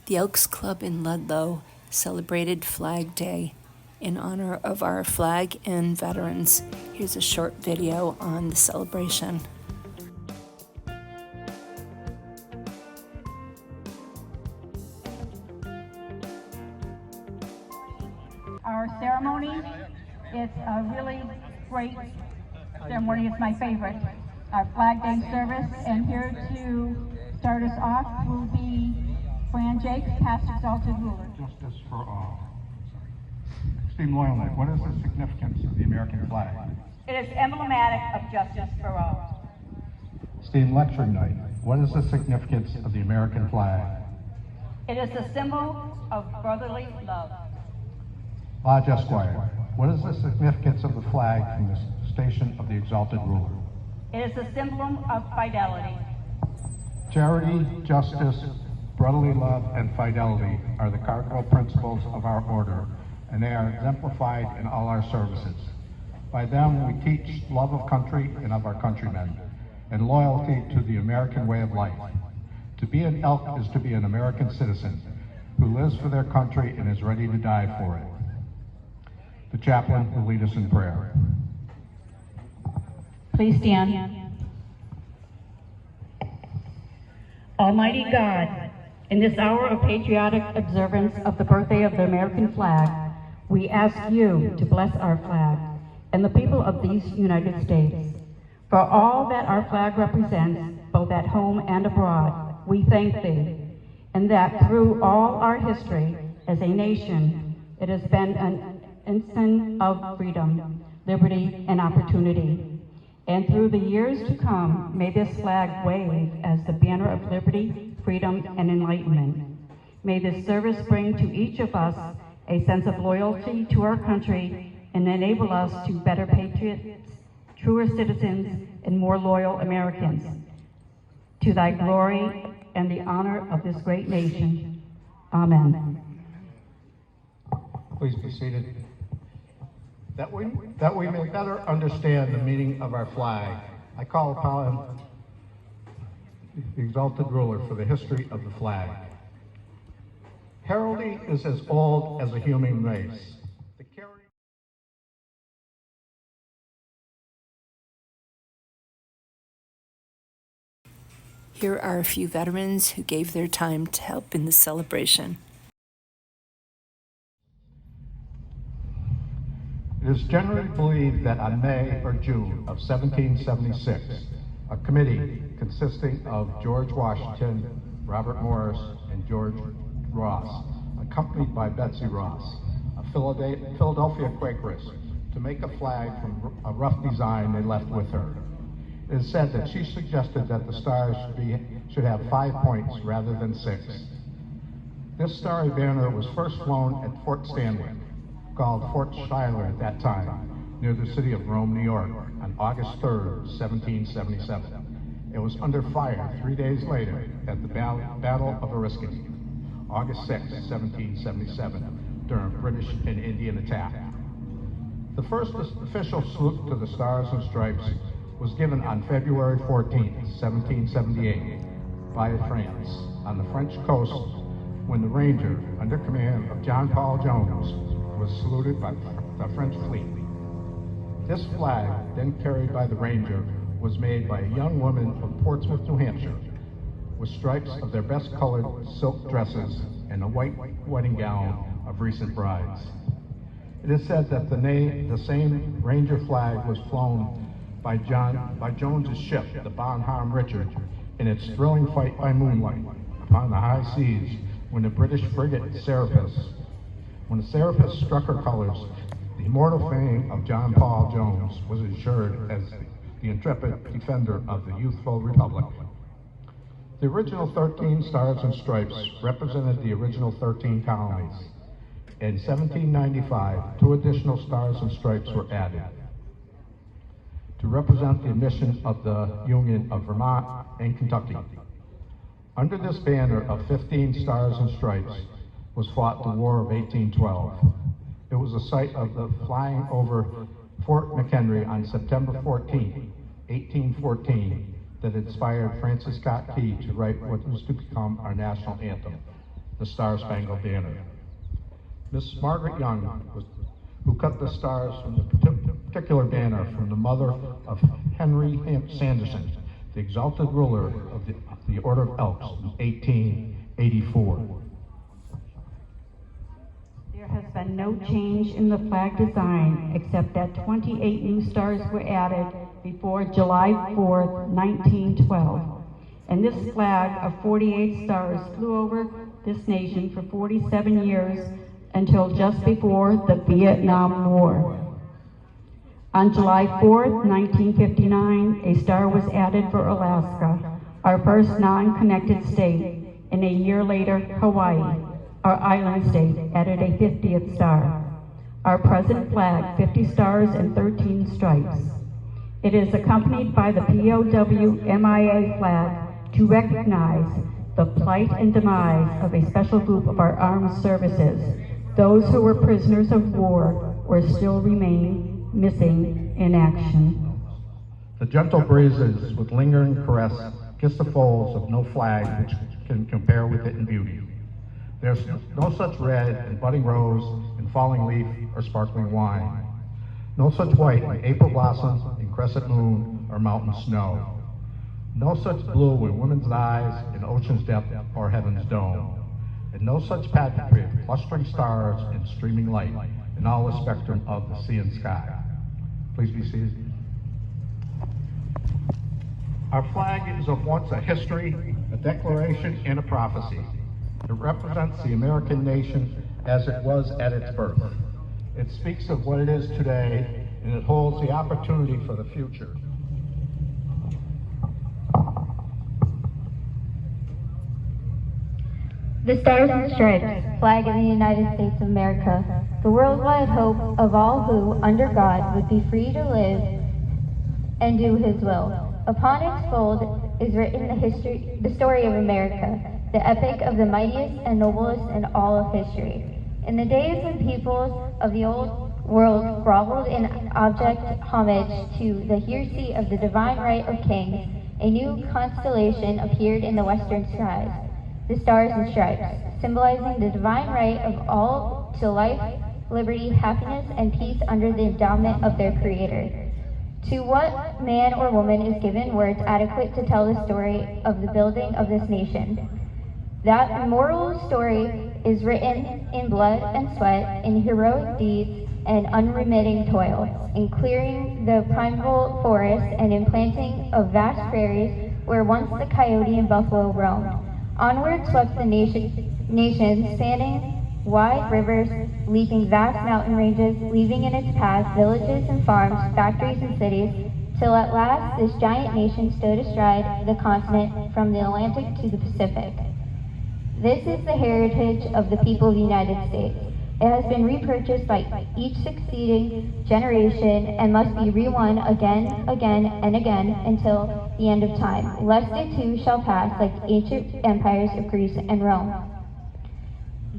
The Elks Club in Ludlow celebrated Flag Day in honor of our flag and veterans. Here's a short video on the celebration. Our ceremony is a really great ceremony. It's my favorite. Our Flag Day service, and here to start us off will be Fran Jakes, past exalted ruler. Justice for all. Esteemed Loyal Knight, what is the significance of the American flag? It is emblematic of justice for all. Esteemed Lecturing Knight, what is the significance of the American flag? It is a symbol of brotherly love. Lodge Esquire, what is the significance of the flag from the station of the exalted ruler? It is a symbol of fidelity. Charity, justice, brotherly love, and fidelity are the cardinal principles of our order, and they are exemplified in all our services. By them, we teach love of country and of our countrymen, and loyalty to the American way of life. To be an elk is to be an American citizen who lives for their country and is ready to die for it. The chaplain will lead us in prayer. Please stand. Almighty God, in this hour of patriotic observance of the birthday of the American flag, we ask you to bless our flag and the people of these United States. For all that our flag represents, both at home and abroad, we thank thee, and that through all our history as a nation, it has been an ensign of freedom, liberty, and opportunity. And through the years to come, may this flag wave as the banner of liberty, freedom, and enlightenment. May this service bring to each of us a sense of loyalty to our country and enable us to better patriots, truer citizens, and more loyal Americans. To thy glory and the honor of this great nation. Amen. Please be seated. That we may better understand the meaning of our flag, I call upon the exalted ruler for the history of the flag. Heraldry is as old as the human race. Here are a few veterans who gave their time to help in the celebration. It is generally believed that on May or June of 1776, a committee consisting of George Washington, Robert Morris, and George Ross, accompanied by Betsy Ross, a Philadelphia Quakeress, to make a flag from a rough design they left with her. It is said that she suggested that the stars should have 5 points rather than 6. This starry banner was first flown at Fort Stanley, called Fort Schuyler at that time, near the city of Rome, New York, on August 3rd, 1777. It was under fire 3 days later at the Battle of Oriskany, August 6, 1777, during a British and Indian attack. The first official salute to the Stars and Stripes was given on February 14, 1778, by France, on the French coast, when the Ranger, under command of John Paul Jones, was saluted by the French fleet. This flag, then carried by the Ranger, was made by a young woman of Portsmouth, New Hampshire, with stripes of their best colored silk dresses and a white wedding gown of recent brides. It is said that the same Ranger flag was flown by Jones's ship, the Bonhomme Richard, in its thrilling fight by moonlight upon the high seas when the British frigate Serapis struck her colors, the immortal fame of John Paul Jones was ensured as the intrepid defender of the youthful republic. The original 13 Stars and Stripes represented the original 13 colonies. In 1795, 2 additional Stars and Stripes were added to represent the admission of the Union of Vermont and Kentucky. Under this banner of 15 Stars and Stripes was fought the War of 1812. It was the site of the flying over Fort McHenry on September 14, 1814, that inspired Francis Scott Key to write what was to become our national anthem. the Star-Spangled Banner. Miss Margaret Young, who cut the stars from the particular banner from the mother of Henry Sanderson, the exalted ruler of the Order of Elks in 1884. There has been no change in the flag design except that 28 new stars were added before July 4th, 1912. And this flag of 48 stars flew over this nation for 47 years until just before the Vietnam War. On July 4th, 1959, a star was added for Alaska, our first non-connected state, and a year later, Hawaii, our island state, added a 50th star. Our present flag, 50 stars and 13 stripes. It is accompanied by the POW MIA flag to recognize the plight and demise of a special group of our armed services, those who were prisoners of war or still remain missing in action. The gentle breezes with lingering caress kiss the folds of no flag which can compare with it in beauty. There's no such red in budding rose, in falling leaf, or sparkling wine. No such white in April blossom, in crescent moon, or mountain snow. No such blue in women's eyes, in ocean's depth, or heaven's dome. And no such pageantry of clustering stars and streaming light in all the spectrum of the sea and sky. Please be seated. Our flag is of once a history, a declaration, and a prophecy. It represents the American nation as it was at its birth. It speaks of what it is today, and it holds the opportunity for the future. The Stars and Stripes, flag of the United States of America, the worldwide hope of all who, under God, would be free to live and do His will. Upon its fold is written the story of America, the epic of the mightiest and noblest in all of history. In the days when peoples of the old world groveled in abject homage to the heresy of the divine right of kings, a new constellation appeared in the western skies. The Stars and Stripes, symbolizing the divine right of all to life, liberty, happiness, and peace under the endowment of their Creator. To what man or woman is given words adequate to tell the story of the building of this nation? That immortal story is written in blood and sweat, in heroic deeds and unremitting toil, in clearing the primeval forest and in planting of vast prairies where once the coyote and buffalo roamed. Onward swept the nation, spanning wide rivers, leaping vast mountain ranges, leaving in its path villages and farms, factories and cities, till at last this giant nation stood astride the continent from the Atlantic to the Pacific. This is the heritage of the people of the United States. It has been repurchased by each succeeding generation and must be rewon again, and again until the end of time, lest it too shall pass like the ancient empires of Greece and Rome.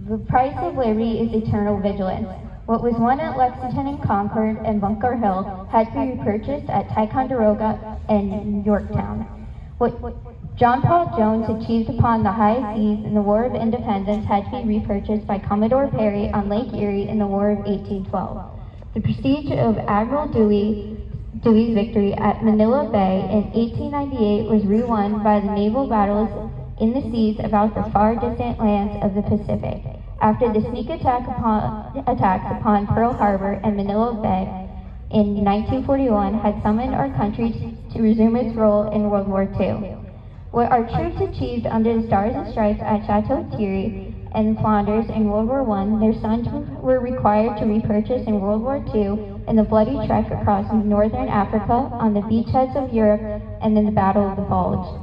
The price of liberty is eternal vigilance. What was won at Lexington and Concord and Bunker Hill had to be repurchased at Ticonderoga and Yorktown. What John Paul Jones achieved upon the high seas in the War of Independence had to be repurchased by Commodore Perry on Lake Erie in the War of 1812. The prestige of Admiral Dewey's victory at Manila Bay in 1898 was rewon by the naval battles in the seas about the far distant lands of the Pacific. After the sneak attacks upon Pearl Harbor and Manila Bay in 1941 had summoned our country to resume its role in World War II. What our troops achieved under the Stars and Stripes at Chateau Thierry and Flanders in World War I, their sons were required to repurchase in World War II in the bloody trek across northern Africa, on the beachheads of Europe, and in the Battle of the Bulge.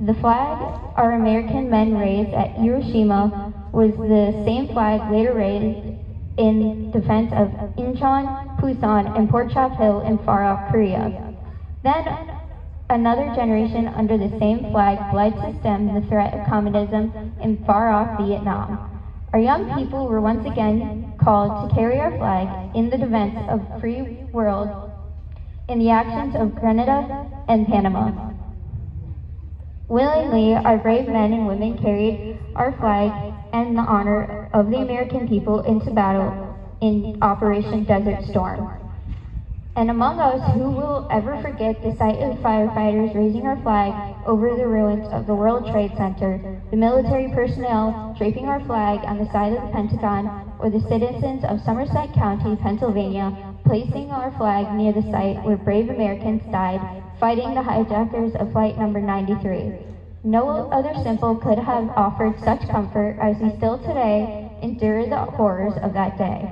The flag our American men raised at Hiroshima was the same flag later raised in defense of Incheon, Busan, and Port Chop Hill in far-off Korea. Then another generation under the same flag bled to stem the threat of communism in far-off Vietnam. Our young people were once again called to carry our flag in the defense of free world in the actions of Grenada and Panama. Willingly, our brave men and women carried our flag and the honor of the American people into battle in Operation Desert Storm. And among us, who will ever forget the sight of firefighters raising our flag over the ruins of the World Trade Center, the military personnel draping our flag on the side of the Pentagon, or the citizens of Somerset County, Pennsylvania, placing our flag near the site where brave Americans died fighting the hijackers of Flight Number 93. No other symbol could have offered such comfort as we still today endure the horrors of that day.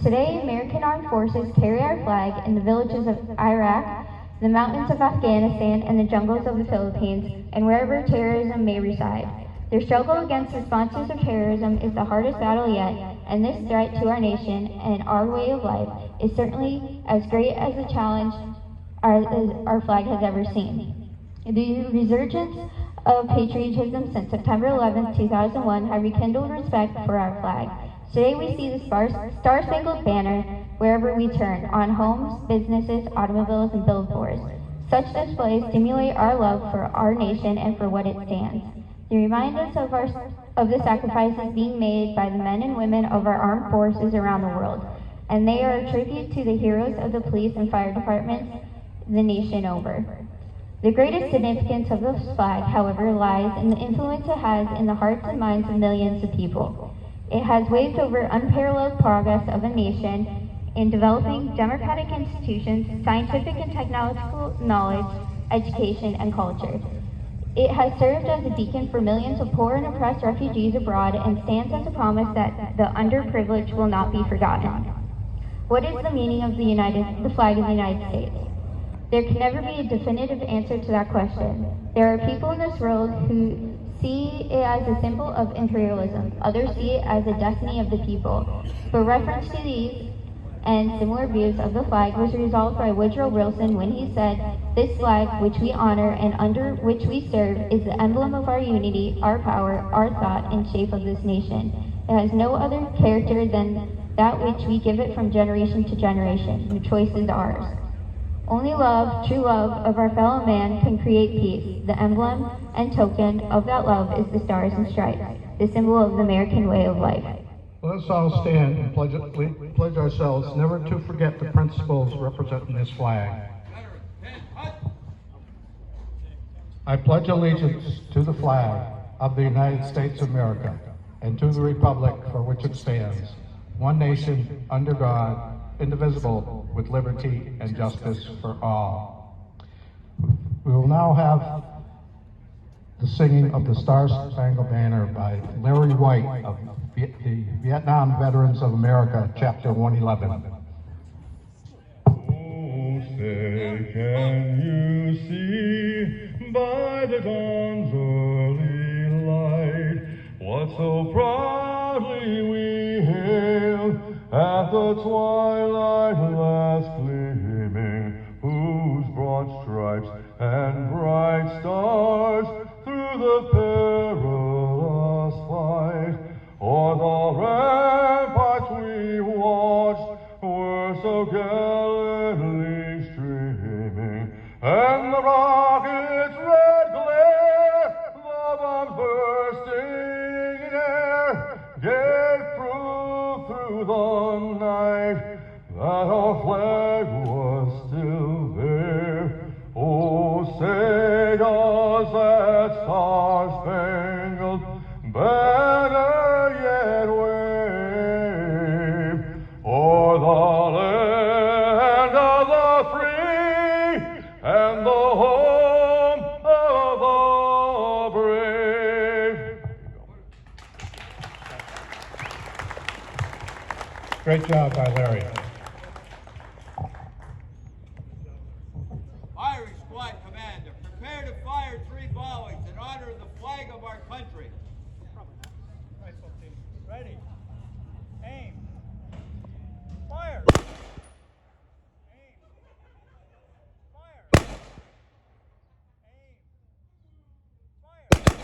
Today, American armed forces carry our flag in the villages of Iraq, the mountains of Afghanistan, and the jungles of the Philippines, and wherever terrorism may reside. Their struggle against the sponsors of terrorism is the hardest battle yet, and this threat to our nation and our way of life is certainly as great as the challenge our flag has ever seen. The resurgence of patriotism since September 11, 2001 have rekindled respect for our flag. Today we see the Star-Spangled Banner wherever we turn, on homes, businesses, automobiles, and billboards. Such displays stimulate our love for our nation and for what it stands. They remind us of the sacrifices being made by the men and women of our armed forces around the world, and they are a tribute to the heroes of the police and fire departments the nation over. The greatest significance of this flag, however, lies in the influence it has in the hearts and minds of millions of people. It has waved over unparalleled progress of a nation in developing democratic institutions, scientific and technological knowledge, education, and culture. It has served as a beacon for millions of poor and oppressed refugees abroad and stands as a promise that the underprivileged will not be forgotten. What is the meaning of the flag of the United States? There can never be a definitive answer to that question. There are people in this world who see it as a symbol of imperialism. Others see it as a destiny of the people. But reference to these and similar views of the flag was resolved by Woodrow Wilson when he said, "This flag, which we honor and under which we serve, is the emblem of our unity, our power, our thought, and shape of this nation. It has no other character than that which we give it from generation to generation. The choice is ours. Only love, true love of our fellow man can create peace. The emblem and token of that love is the stars and stripes, the symbol of the American way of life." Let us all stand and pledge ourselves never to forget the principles representing this flag. I pledge allegiance to the flag of the United States of America and to the republic for which it stands, one nation, under God, indivisible, with liberty and justice for all. We will now have the singing of the Star-Spangled Banner by Larry White of the Vietnam Veterans of America, Chapter 111. Oh, say, can you see by the dawn's early light what so proudly we hailed at the twilight last gleaming, whose broad stripes and bright stars through the perilous fight o'er the ramparts we watched were so gallantly streaming, and the rocket's red glare, the bombs bursting in air, gave proof through the night that our flag was still there. Oh, say does that star-spangled banner yet wave o'er the land of the free and the home of the brave? Great job by Larry. Irish Squad Commander, prepare to fire 3 volleys in honor of the flag of our country. Ready. Aim. Fire. Aim. Fire. Aim. Fire. Present.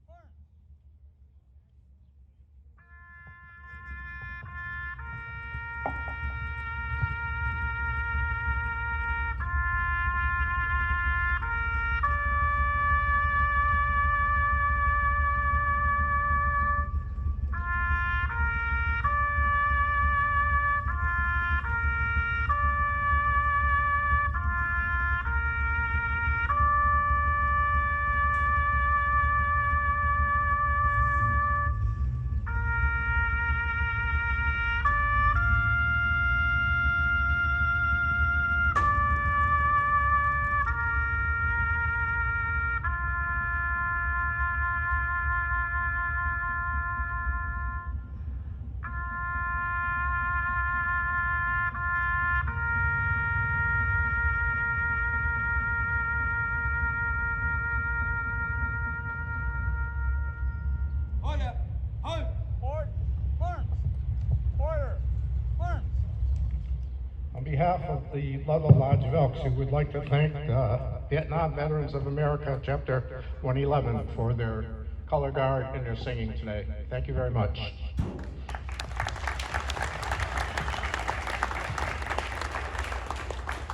Burn. behalf of the Ludlow Lodge of Elks, we would like to thank Vietnam Veterans of America, Chapter 111, for their color guard and their singing today. Thank you very much.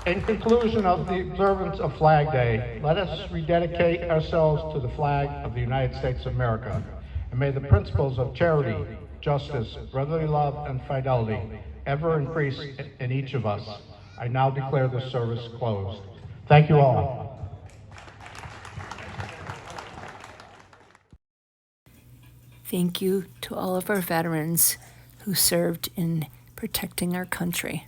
In conclusion of the observance of Flag Day, let us rededicate ourselves to the flag of the United States of America. And may the principles of charity, justice, brotherly love, and fidelity ever increase in each of us. I now declare this service closed. Thank you all. Thank you to all of our veterans who served in protecting our country.